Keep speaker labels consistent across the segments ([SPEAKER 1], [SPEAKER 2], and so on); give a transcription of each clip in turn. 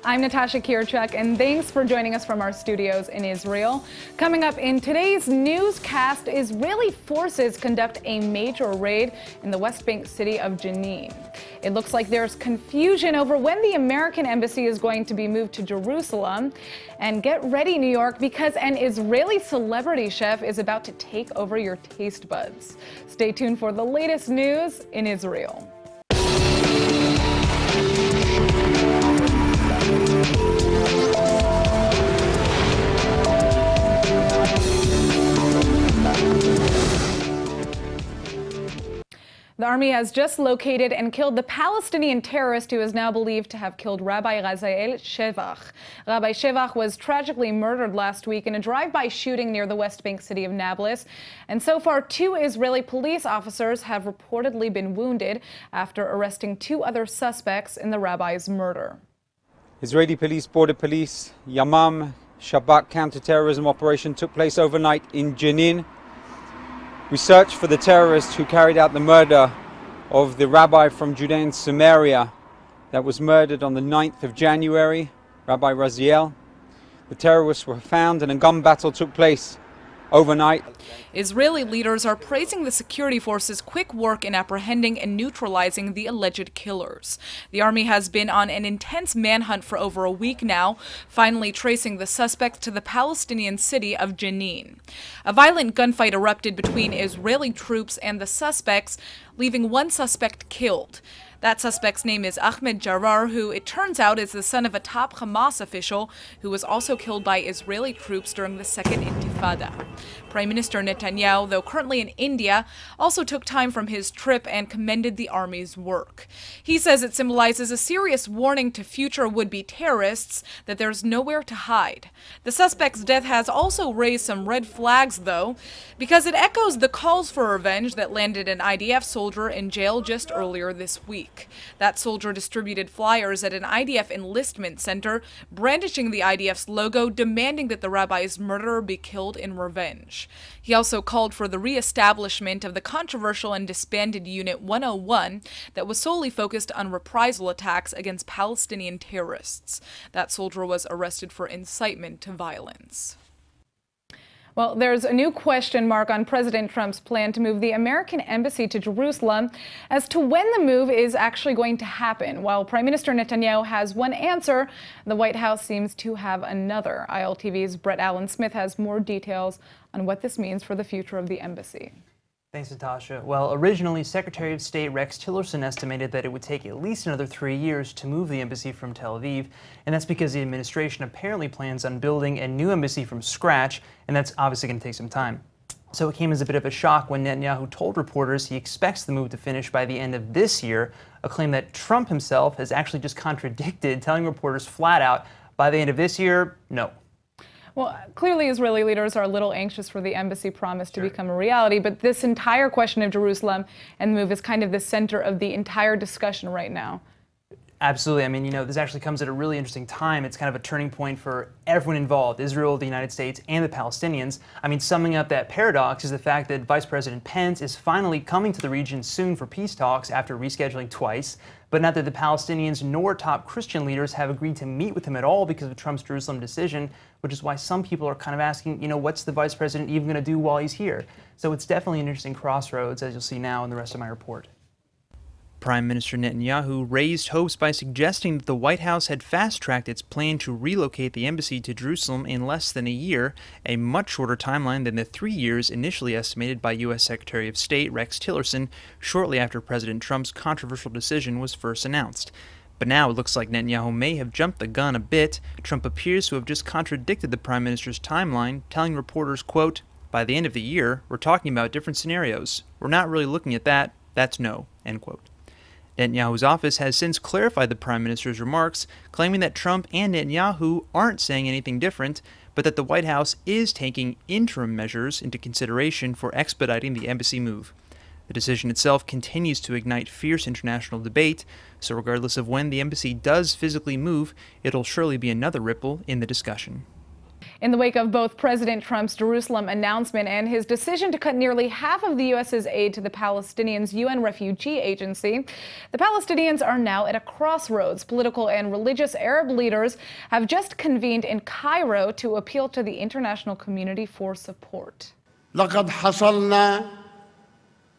[SPEAKER 1] I'm Natasha Kirchuk, and thanks for joining us from our studios in Israel. Coming up in today's newscast, Israeli forces conduct a major raid in the West Bank city of Jenin. It looks like there's confusion over when the American embassy is going to be moved to Jerusalem. And get ready, New York, because an Israeli celebrity chef is about to take over your taste buds. Stay tuned for the latest news in Israel. The army has just located and killed the Palestinian terrorist who is now believed to have killed Rabbi Shevach. Rabbi Shevach was tragically murdered last week in a drive-by shooting near the West Bank city of Nablus. And so far, 2 Israeli police officers have reportedly been wounded after arresting 2 other suspects in the rabbi's murder.
[SPEAKER 2] Israeli police, border police, Yamam, Shabak counter-terrorism operation took place overnight in Jenin. We searched for the terrorist who carried out the murder of the rabbi from Judea and Samaria that was murdered on the 9th of January, Rabbi Raziel. The terrorists were found and a gun battle took place overnight.
[SPEAKER 3] Israeli leaders are praising the security forces' quick work in apprehending and neutralizing the alleged killers. The army has been on an intense manhunt for over a week now, finally tracing the suspects to the Palestinian city of Jenin. A violent gunfight erupted between Israeli troops and the suspects, leaving 1 suspect killed. That suspect's name is Ahmed Jarrar, who it turns out is the son of a top Hamas official who was also killed by Israeli troops during the Second Intifada. Prime Minister Netanyahu, though currently in India, also took time from his trip and commended the army's work. He says it symbolizes a serious warning to future would-be terrorists that there's nowhere to hide. The suspect's death has also raised some red flags, though, because it echoes the calls for revenge that landed an IDF soldier in jail just earlier this week. That soldier distributed flyers at an IDF enlistment center, brandishing the IDF's logo, demanding that the rabbi's murderer be killed in revenge. He also called for the re-establishment of the controversial and disbanded Unit 101 that was solely focused on reprisal attacks against Palestinian terrorists. That soldier was arrested for incitement to violence.
[SPEAKER 1] Well, there's a new question mark on President Trump's plan to move the American embassy to Jerusalem as to when the move is actually going to happen. While Prime Minister Netanyahu has one answer, the White House seems to have another. ILTV's Brett Allen Smith has more details on what this means for the future of the embassy.
[SPEAKER 4] Thanks, Natasha. Well, originally, Secretary of State Rex Tillerson estimated that it would take at least another 3 years to move the embassy from Tel Aviv, and that's because the administration apparently plans on building a new embassy from scratch, and that's obviously going to take some time. So it came as a bit of a shock when Netanyahu told reporters he expects the move to finish by the end of this year, a claim that Trump himself has actually just contradicted, telling reporters flat out, by the end of this year, no.
[SPEAKER 1] Well, clearly Israeli leaders are a little anxious for the embassy promise to become a reality, but this entire question of Jerusalem and the move is kind of the center of the entire discussion right now.
[SPEAKER 4] Absolutely. I mean, you know, this actually comes at a really interesting time. It's kind of a turning point for everyone involved, Israel, the United States, and the Palestinians. I mean, summing up that paradox is the fact that Vice President Pence is finally coming to the region soon for peace talks after rescheduling twice, but neither the Palestinians nor top Christian leaders have agreed to meet with him at all because of Trump's Jerusalem decision, which is why some people are kind of asking, you know, what's the Vice President even going to do while he's here? So it's definitely an interesting crossroads, as you'll see now in the rest of my report.
[SPEAKER 5] Prime Minister Netanyahu raised hopes by suggesting that the White House had fast-tracked its plan to relocate the embassy to Jerusalem in less than a year, a much shorter timeline than the 3 years initially estimated by U.S. Secretary of State Rex Tillerson shortly after President Trump's controversial decision was first announced. But now it looks like Netanyahu may have jumped the gun a bit. Trump appears to have just contradicted the Prime Minister's timeline, telling reporters, quote, "By the end of the year, we're talking about different scenarios. We're not really looking at that. That's no," end quote. Netanyahu's office has since clarified the Prime Minister's remarks, claiming that Trump and Netanyahu aren't saying anything different, but that the White House is taking interim measures into consideration for expediting the embassy move. The decision itself continues to ignite fierce international debate, so regardless of when the embassy does physically move, it'll surely be another ripple in the discussion.
[SPEAKER 1] In the wake of both President Trump's Jerusalem announcement and his decision to cut nearly half of the U.S.'s aid to the Palestinians' UN Refugee Agency, the Palestinians are now at a crossroads. Political and religious Arab leaders have just convened in Cairo to appeal to the international community for support.
[SPEAKER 6] لقد حصلنا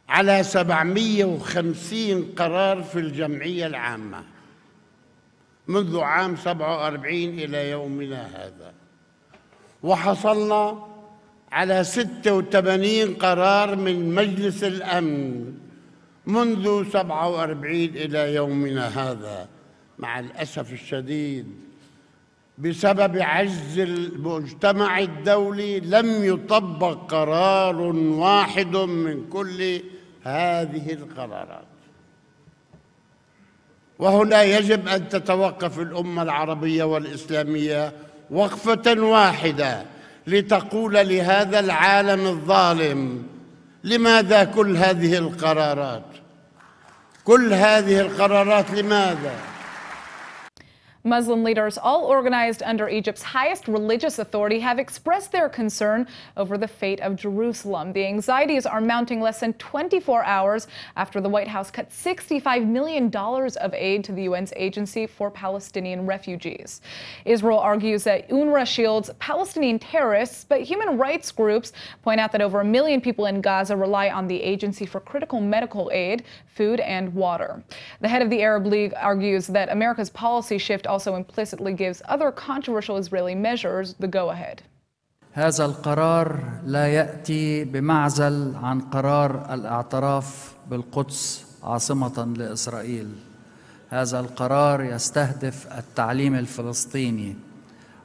[SPEAKER 6] على 750 قرار في الجمعية العامة منذ عام 47 إلى يومنا هذا، وحصلنا على 86 قرار من مجلس الأمن منذ 47 إلى يومنا هذا. مع الأسف الشديد بسبب عجز المجتمع الدولي لم يطبق قرار واحد من كل هذه القرارات، وهنا يجب أن تتوقف الأمة العربية والإسلامية وقفة واحدة لتقول لهذا العالم الظالم: لماذا كل هذه القرارات؟ كل هذه القرارات لماذا؟
[SPEAKER 1] Muslim leaders, all organized under Egypt's highest religious authority, have expressed their concern over the fate of Jerusalem. The anxieties are mounting less than 24 hours after the White House cut $65 million of aid to the UN's Agency for Palestinian Refugees. Israel argues that UNRWA shields Palestinian terrorists, but human rights groups point out that over 1 million people in Gaza rely on the agency for critical medical aid, food, and water. The head of the Arab League argues that America's policy shift also implicitly gives other controversial Israeli measures the go-ahead.
[SPEAKER 7] هذا القرار لا يأتي بمعزل عن قرار الاعتراف بالقدس عاصمة لإسرائيل. هذا القرار يستهدف التعليم الفلسطيني،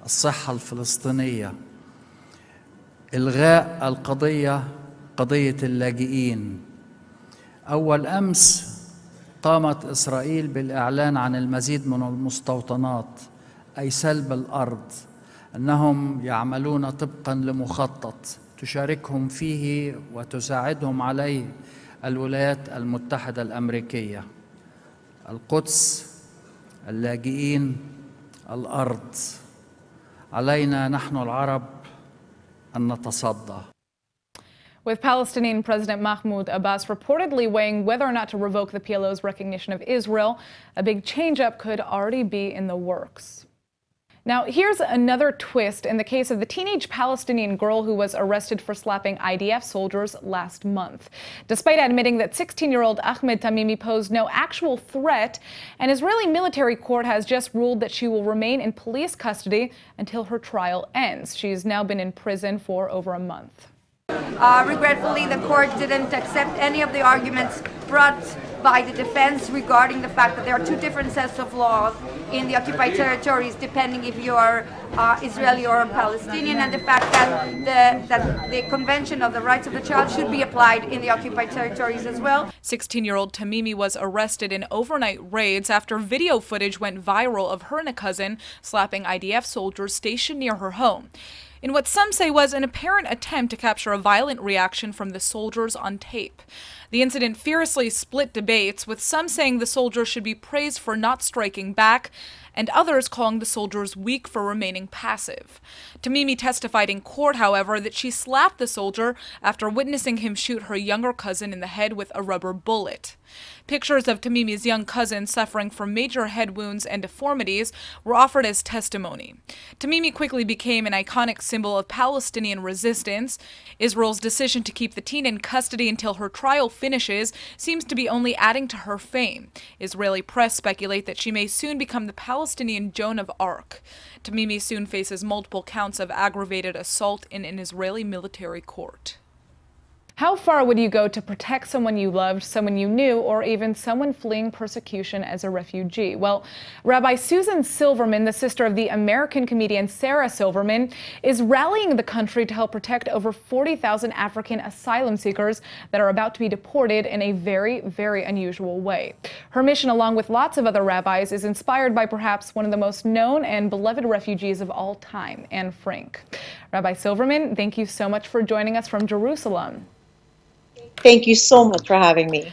[SPEAKER 7] الصحة الفلسطينية، إلغاء قضية اللاجئين. أول أمس قامت إسرائيل بالإعلان عن المزيد من المستوطنات، أي سلب الأرض، أنهم يعملون طبقاً لمخطط تشاركهم فيه وتساعدهم عليه الولايات المتحدة الأمريكية. القدس، اللاجئين، الأرض. علينا نحن العرب أن نتصدى.
[SPEAKER 1] With Palestinian President Mahmoud Abbas reportedly weighing whether or not to revoke the PLO's recognition of Israel, a big change-up could already be in the works. Now, here's another twist in the case of the teenage Palestinian girl who was arrested for slapping IDF soldiers last month. Despite admitting that 16-year-old Ahed Tamimi posed no actual threat, an Israeli military court has just ruled that she will remain in police custody until her trial ends. She's now been in prison for over a month.
[SPEAKER 8] Regretfully, the court didn't accept any of the arguments brought by the defense regarding the fact that there are two different sets of laws in the occupied territories, depending if you are Israeli or Palestinian, and the fact that the Convention of the Rights of the Child should be applied in the occupied territories as well.
[SPEAKER 3] 16-year-old Tamimi was arrested in overnight raids after video footage went viral of her and a cousin slapping IDF soldiers stationed near her home, in what some say was an apparent attempt to capture a violent reaction from the soldiers on tape. The incident fiercely split debates, with some saying the soldiers should be praised for not striking back, and others calling the soldiers weak for remaining passive. Tamimi testified in court, however, that she slapped the soldier after witnessing him shoot her younger cousin in the head with a rubber bullet. Pictures of Tamimi's young cousin suffering from major head wounds and deformities were offered as testimony. Tamimi quickly became an iconic symbol of Palestinian resistance. Israel's decision to keep the teen in custody until her trial finishes seems to be only adding to her fame. Israeli press speculate that she may soon become the Palestinian Joan of Arc. Tamimi soon faces multiple counts of aggravated assault in an Israeli military court.
[SPEAKER 1] How far would you go to protect someone you loved, someone you knew, or even someone fleeing persecution as a refugee? Well, Rabbi Susan Silverman, the sister of the American comedian Sarah Silverman, is rallying the country to help protect over 40,000 African asylum seekers that are about to be deported in a very, very unusual way. Her mission, along with lots of other rabbis, is inspired by perhaps one of the most known and beloved refugees of all time, Anne Frank. Rabbi Silverman, thank you so much for joining us from Jerusalem.
[SPEAKER 9] Thank you so much for having me.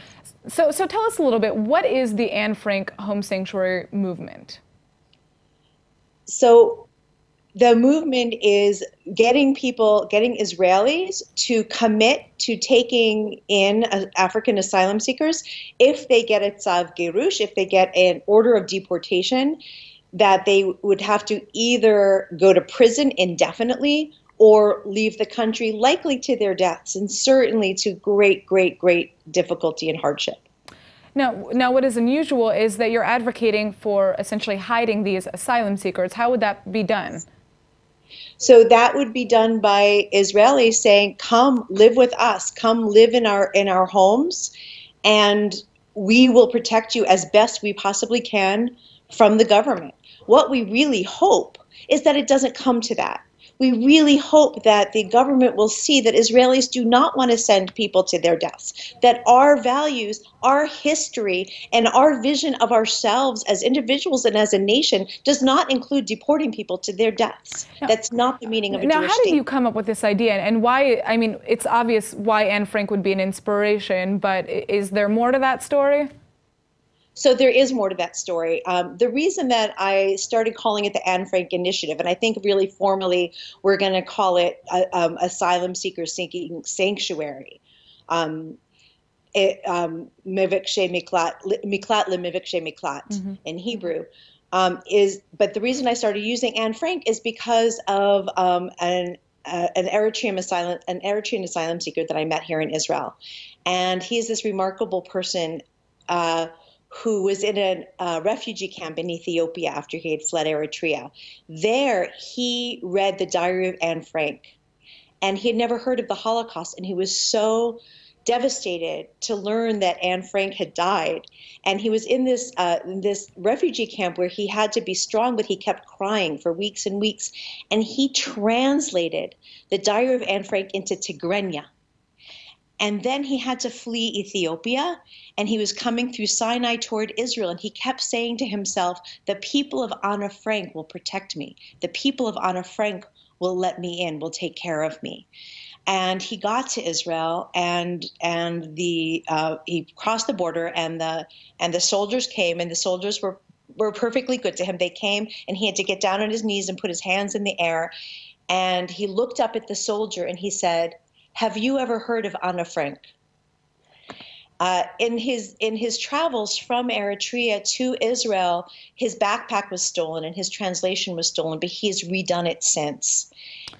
[SPEAKER 1] So tell us a little bit, what is the Anne Frank Home Sanctuary movement?
[SPEAKER 9] So the movement is getting Israelis to commit to taking in African asylum seekers if they get a tzav gerush, if they get an order of deportation, that they would have to either go to prison indefinitely or leave the country, likely to their deaths, and certainly to great, great, great difficulty and hardship.
[SPEAKER 1] Now, what is unusual is that you're advocating for essentially hiding these asylum seekers. How would that be done?
[SPEAKER 9] So that would be done by Israelis saying, come live with us, come live in our homes, and we will protect you as best we possibly can from the government. What we really hope is that it doesn't come to that. We really hope that the government will see that Israelis do not want to send people to their deaths, that our values, our history, and our vision of ourselves as individuals and as a nation does not include deporting people to their deaths. That's not the meaning of a Jewish state.
[SPEAKER 1] Now, how did you come up with this idea, and why? I mean, it's obvious why Anne Frank would be an inspiration, but is there more to that story?
[SPEAKER 9] So there is more to that story. The reason that I started calling it the Anne Frank Initiative, and I think really formally we're going to call it Asylum Seeker Seeking Sanctuary, Mivikshe Miklat, Miklat le Mivikshe Miklat in Hebrew, but the reason I started using Anne Frank is because of an Eritrean asylum seeker that I met here in Israel, and he's this remarkable person who was in a refugee camp in Ethiopia after he had fled Eritrea. There, he read the diary of Anne Frank, and he had never heard of the Holocaust, and he was so devastated to learn that Anne Frank had died. And he was in this refugee camp where he had to be strong, but he kept crying for weeks and weeks. And he translated the diary of Anne Frank into Tigrinya. And then he had to flee Ethiopia, and he was coming through Sinai toward Israel, and he kept saying to himself, the people of Anne Frank will protect me. The people of Anne Frank will let me in, will take care of me. And he got to Israel, and he crossed the border, and the soldiers came, and the soldiers were perfectly good to him. They came, and he had to get down on his knees and put his hands in the air, and he looked up at the soldier, and he said, have you ever heard of Anne Frank? In his travels from Eritrea to Israel, his backpack was stolen and his translation was stolen, but he has redone it since.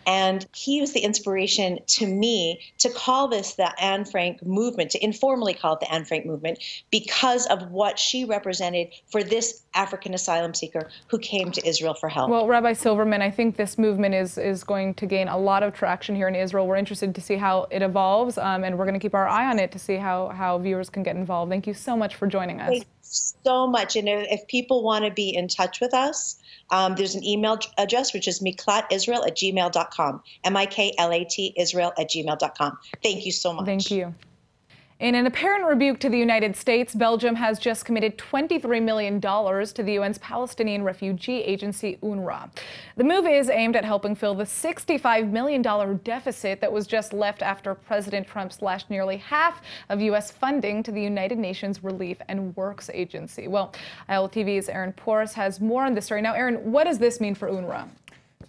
[SPEAKER 9] And he was the inspiration to me to call this the Anne Frank movement, to informally call it the Anne Frank movement, because of what she represented for this African asylum seeker who came to Israel for help.
[SPEAKER 1] Well, Rabbi Silverman, I think this movement is going to gain a lot of traction here in Israel. We're interested to see how it evolves, and we're going to keep our eye on it to see how viewers can get involved. Thank you so much for joining us.
[SPEAKER 9] Thank you so much. And if people want to be in touch with us, there's an email address, which is miklatisrael@gmail.com, MIKLAT Israel@gmail.com. Thank you so much.
[SPEAKER 1] Thank you. In an apparent rebuke to the United States, Belgium has just committed $23 million to the UN's Palestinian refugee agency, UNRWA. The move is aimed at helping fill the $65 million deficit that was just left after President Trump slashed nearly half of U.S. funding to the United Nations Relief and Works Agency. Well, ILTV's Aaron Porras has more on this story. Now, Aaron, what does this mean for UNRWA?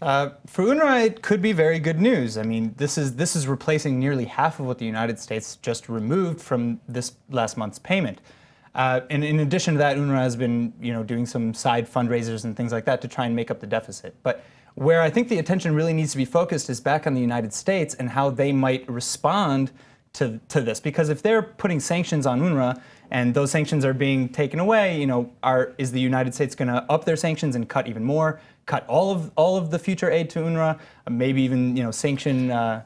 [SPEAKER 10] For UNRWA, it could be very good news. I mean, this is replacing nearly half of what the United States just removed from this last month's payment. And in addition to that, UNRWA has been, doing some side fundraisers and things like that to try and make up the deficit. But where I think the attention really needs to be focused is back on the United States and how they might respond to this. Because if they're putting sanctions on UNRWA and those sanctions are being taken away, is the United States going to up their sanctions and cut even more? Cut all of the future aid to UNRWA, maybe even sanction.
[SPEAKER 1] Now,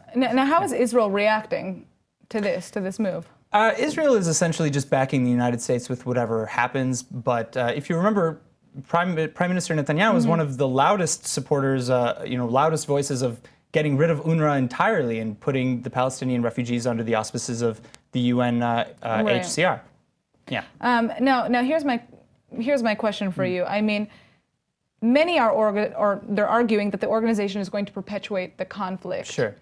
[SPEAKER 1] how is Israel reacting to this move?
[SPEAKER 10] Israel is essentially just backing the United States with whatever happens. But if you remember, Prime Minister Netanyahu was one of the loudest supporters, loudest voices of getting rid of UNRWA entirely and putting the Palestinian refugees under the auspices of the UN HCR. Yeah.
[SPEAKER 1] Now here's my question for you. I mean, many they're arguing that the organization is going to perpetuate the conflict.
[SPEAKER 10] Sure.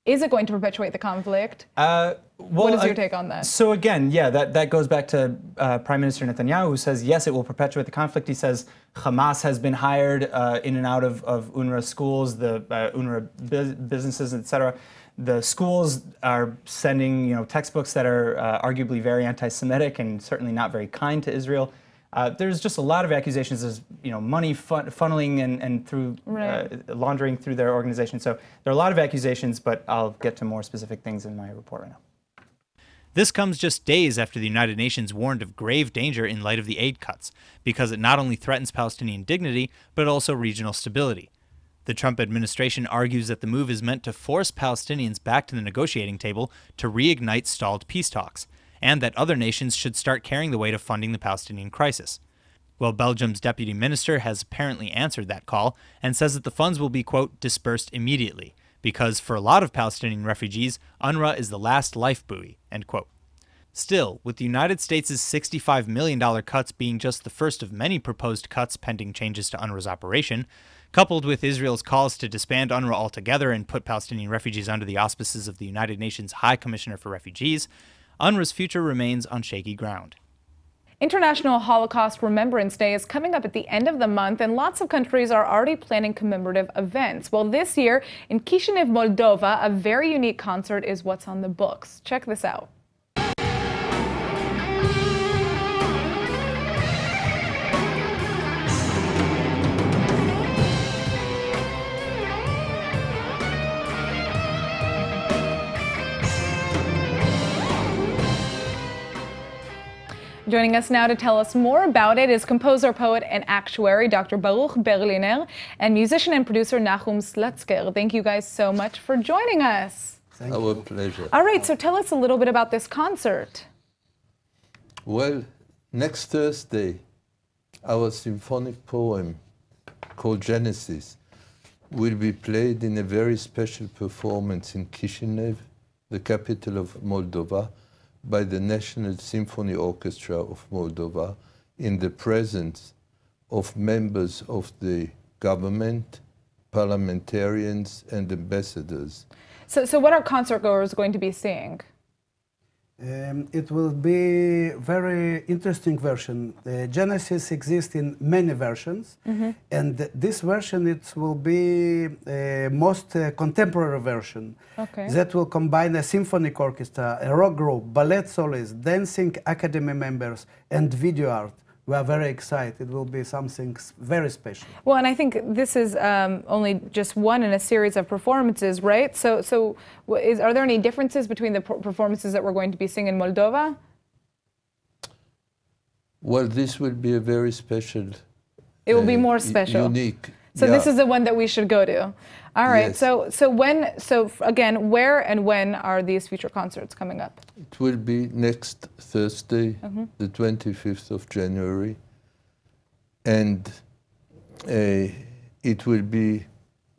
[SPEAKER 1] Is it going to perpetuate the conflict?
[SPEAKER 10] Well,
[SPEAKER 1] what is your take on that?
[SPEAKER 10] So again, yeah, that goes back to Prime Minister Netanyahu, who says, yes, it will perpetuate the conflict. He says Hamas has been hired in and out of UNRWA schools, the UNRWA businesses, etc. The schools are sending, textbooks that are arguably very anti-Semitic and certainly not very kind to Israel. There's just a lot of accusations of money funneling and through laundering through their organization. So there are a lot of accusations, but I'll get to more specific things in my report right now.
[SPEAKER 5] This comes just days after the United Nations warned of grave danger in light of the aid cuts, because it not only threatens Palestinian dignity, but also regional stability. The Trump administration argues that the move is meant to force Palestinians back to the negotiating table to reignite stalled peace talks, and that other nations should start carrying the weight of funding the Palestinian crisis. Well, Belgium's deputy minister has apparently answered that call and says that the funds will be, quote, dispersed immediately, because for a lot of Palestinian refugees, UNRWA is the last life buoy, end quote. Still, with the United States' $65 million cuts being just the first of many proposed cuts pending changes to UNRWA's operation, coupled with Israel's calls to disband UNRWA altogether and put Palestinian refugees under the auspices of the United Nations High Commissioner for Refugees, UNRWA's future remains on shaky ground.
[SPEAKER 1] International Holocaust Remembrance Day is coming up at the end of the month, and lots of countries are already planning commemorative events. Well, this year in Chisinau, Moldova, a very unique concert is what's on the books. Check this out. Joining us now to tell us more about it is composer, poet, and actuary Dr. Baruch Berliner and musician and producer Nahum Slutzker. Thank you guys so much for joining us.
[SPEAKER 11] Our pleasure.
[SPEAKER 1] All right, so tell us a little bit about this concert.
[SPEAKER 11] Well, next Thursday, our symphonic poem called Genesis will be played in a very special performance in Chisinau, the capital of Moldova, by the National Symphony Orchestra of Moldova in the presence of members of the government, parliamentarians, and ambassadors.
[SPEAKER 1] So what are concertgoers going to be seeing?
[SPEAKER 12] It will be very interesting version. Genesis exists in many versions, and this version it will be a most contemporary version that will combine a symphonic orchestra, a rock group, ballet soloists, dancing academy members, and video art. We are very excited. It will be something very special.
[SPEAKER 1] Well, and I think this is only just one in a series of performances, right? So are there any differences between the performances that we're going to be seeing in Moldova?
[SPEAKER 11] Well, this will be a very special.
[SPEAKER 1] It will be more special.
[SPEAKER 11] Unique.
[SPEAKER 1] So this is the one that we should go to. All right. Yes. So again, where and when are these future concerts coming up?
[SPEAKER 11] It will be next Thursday, the 25th of January, and it will be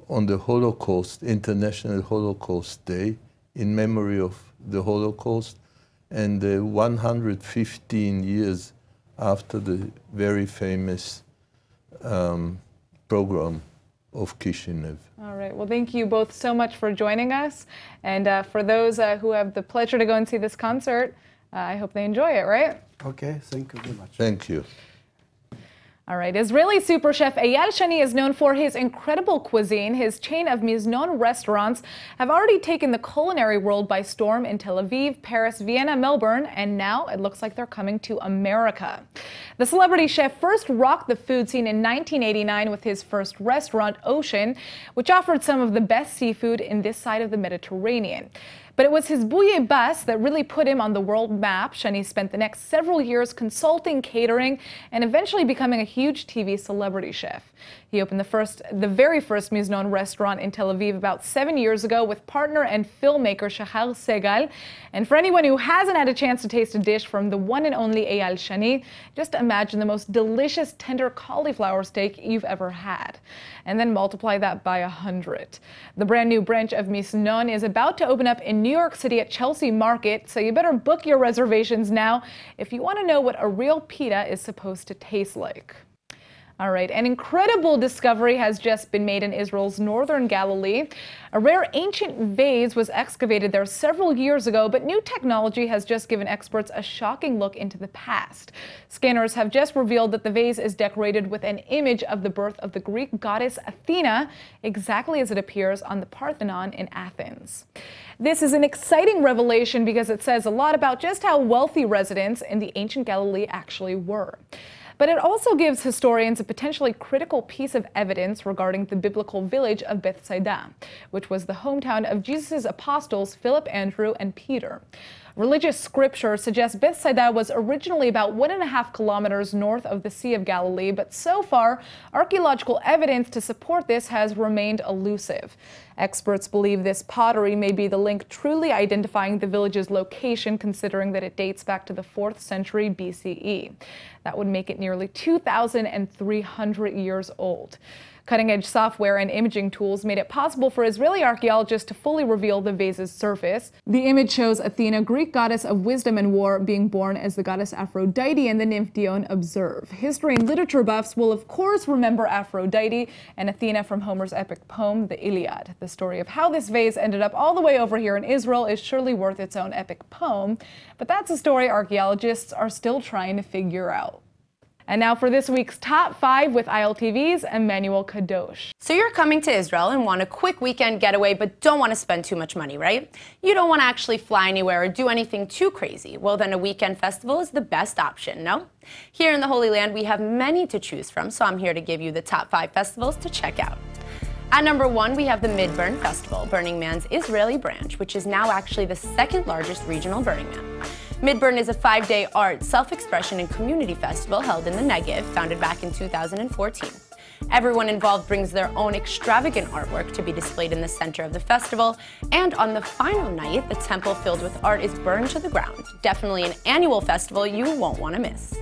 [SPEAKER 11] on the Holocaust, International Holocaust Day, in memory of the Holocaust, and 115 years after the very famous program of Chisinau.
[SPEAKER 1] All right. Well, thank you both so much for joining us. And for those who have the pleasure to go and see this concert, I hope they enjoy it, right?
[SPEAKER 12] Okay. Thank you very much.
[SPEAKER 11] Thank you.
[SPEAKER 1] All right. Israeli super chef Eyal Shani is known for his incredible cuisine. His chain of Miznon restaurants have already taken the culinary world by storm in Tel Aviv, Paris, Vienna, Melbourne, and now it looks like they're coming to America. The celebrity chef first rocked the food scene in 1989 with his first restaurant, Ocean, which offered some of the best seafood in this side of the Mediterranean. But it was his bouillabaisse that really put him on the world map. Shani spent the next several years consulting catering and eventually becoming a huge TV celebrity chef. He opened the very first Miznon restaurant in Tel Aviv about 7 years ago with partner and filmmaker Shahar Segal. And for anyone who hasn't had a chance to taste a dish from the one and only Eyal Shani, just imagine the most delicious tender cauliflower steak you've ever had. And then multiply that by 100. The brand new branch of Miznon is about to open up in New York City at Chelsea Market, so you better book your reservations now if you want to know what a real pita is supposed to taste like. All right, an incredible discovery has just been made in Israel's northern Galilee. A rare ancient vase was excavated there several years ago, but new technology has just given experts a shocking look into the past. Scanners have just revealed that the vase is decorated with an image of the birth of the Greek goddess Athena, exactly as it appears on the Parthenon in Athens. This is an exciting revelation because it says a lot about just how wealthy residents in the ancient Galilee actually were. But it also gives historians a potentially critical piece of evidence regarding the biblical village of Bethsaida, which was the hometown of Jesus' apostles Philip, Andrew, and Peter. Religious scripture suggests Bethsaida was originally about 1.5 kilometers north of the Sea of Galilee, but so far, archaeological evidence to support this has remained elusive. Experts believe this pottery may be the link truly identifying the village's location, considering that it dates back to the 4th century BCE. That would make it nearly 2,300 years old. Cutting-edge software and imaging tools made it possible for Israeli archaeologists to fully reveal the vase's surface. The image shows Athena, Greek goddess of wisdom and war, being born as the goddess Aphrodite and the nymph Dione observe. History and literature buffs will of course remember Aphrodite and Athena from Homer's epic poem, the Iliad. The story of how this vase ended up all the way over here in Israel is surely worth its own epic poem, but that's a story archaeologists are still trying to figure out. And now for this week's Top 5 with ILTV's Emmanuel Kadosh.
[SPEAKER 13] So you're coming to Israel and want a quick weekend getaway but don't want to spend too much money, right? You don't want to actually fly anywhere or do anything too crazy. Well, then a weekend festival is the best option, no? Here in the Holy Land, we have many to choose from, so I'm here to give you the top 5 festivals to check out. At number 1, we have the Mid-Burn Festival, Burning Man's Israeli branch, which is now actually the second largest regional Burning Man. Mid-Burn is a 5-day art, self-expression, and community festival held in the Negev, founded back in 2014. Everyone involved brings their own extravagant artwork to be displayed in the center of the festival, and on the final night, the temple filled with art is burned to the ground. Definitely an annual festival you won't want to miss.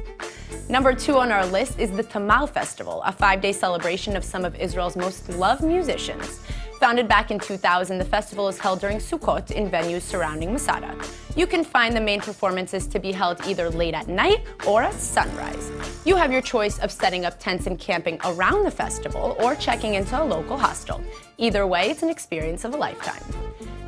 [SPEAKER 13] Number 2 on our list is the Tamal Festival, a 5-day celebration of some of Israel's most loved musicians. Founded back in 2000, the festival is held during Sukkot in venues surrounding Masada. You can find the main performances to be held either late at night or at sunrise. You have your choice of setting up tents and camping around the festival or checking into a local hostel. Either way, it's an experience of a lifetime.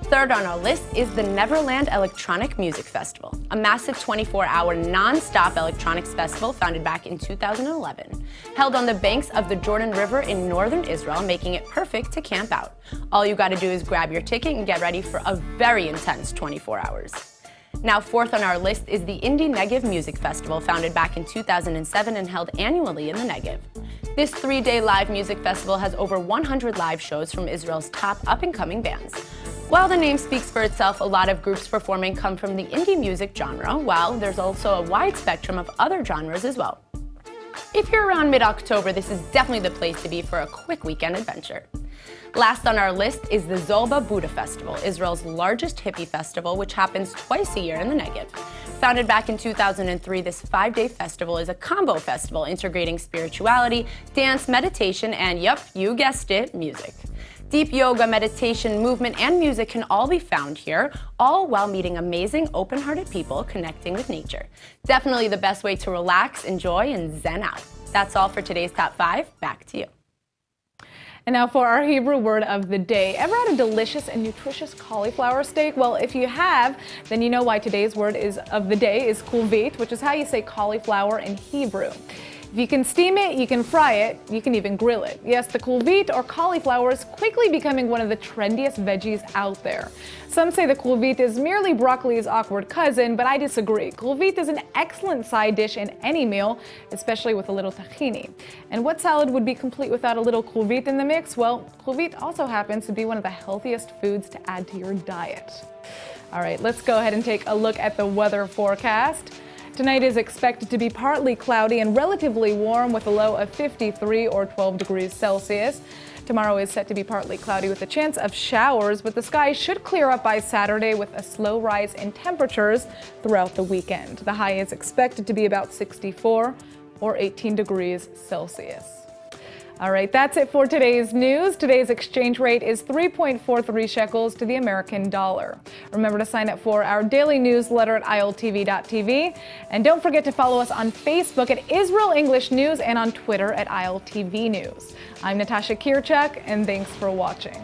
[SPEAKER 13] Third on our list is the Neverland Electronic Music Festival, a massive 24-hour non-stop electronics festival founded back in 2011. Held on the banks of the Jordan River in northern Israel, making it perfect to camp out. All you gotta do is grab your ticket and get ready for a very intense 24 hours. Now, fourth on our list is the Indie Negev Music Festival, founded back in 2007 and held annually in the Negev. This 3-day live music festival has over 100 live shows from Israel's top up-and-coming bands. While the name speaks for itself, a lot of groups performing come from the indie music genre, while there's also a wide spectrum of other genres as well. If you're around mid-October, this is definitely the place to be for a quick weekend adventure. Last on our list is the Zolba Buddha Festival, Israel's largest hippie festival, which happens twice a year in the Negev. Founded back in 2003, this 5-day festival is a combo festival integrating spirituality, dance, meditation, and yep, you guessed it, music. Deep yoga, meditation, movement, and music can all be found here, all while meeting amazing, open-hearted people connecting with nature. Definitely the best way to relax, enjoy, and zen out. That's all for today's Top 5. Back to you.
[SPEAKER 1] And now for our Hebrew word of the day. Ever had a delicious and nutritious cauliflower steak? Well, if you have, then you know why today's word of the day is kulvit, which is how you say cauliflower in Hebrew. If you can steam it, you can fry it, you can even grill it. Yes, the kulvit or cauliflower is quickly becoming one of the trendiest veggies out there. Some say the kulvit is merely broccoli's awkward cousin, but I disagree. Kulvit is an excellent side dish in any meal, especially with a little tahini. And what salad would be complete without a little kulvit in the mix? Well, kulvit also happens to be one of the healthiest foods to add to your diet. All right, let's go ahead and take a look at the weather forecast. Tonight is expected to be partly cloudy and relatively warm with a low of 53 or 12 degrees Celsius. Tomorrow is set to be partly cloudy with a chance of showers, but the sky should clear up by Saturday with a slow rise in temperatures throughout the weekend. The high is expected to be about 64 or 18 degrees Celsius. All right, that's it for today's news. Today's exchange rate is 3.43 shekels to the American dollar. Remember to sign up for our daily newsletter at iltv.tv. And don't forget to follow us on Facebook at Israel English News and on Twitter at ILTV News. I'm Natasha Kirchak, and thanks for watching.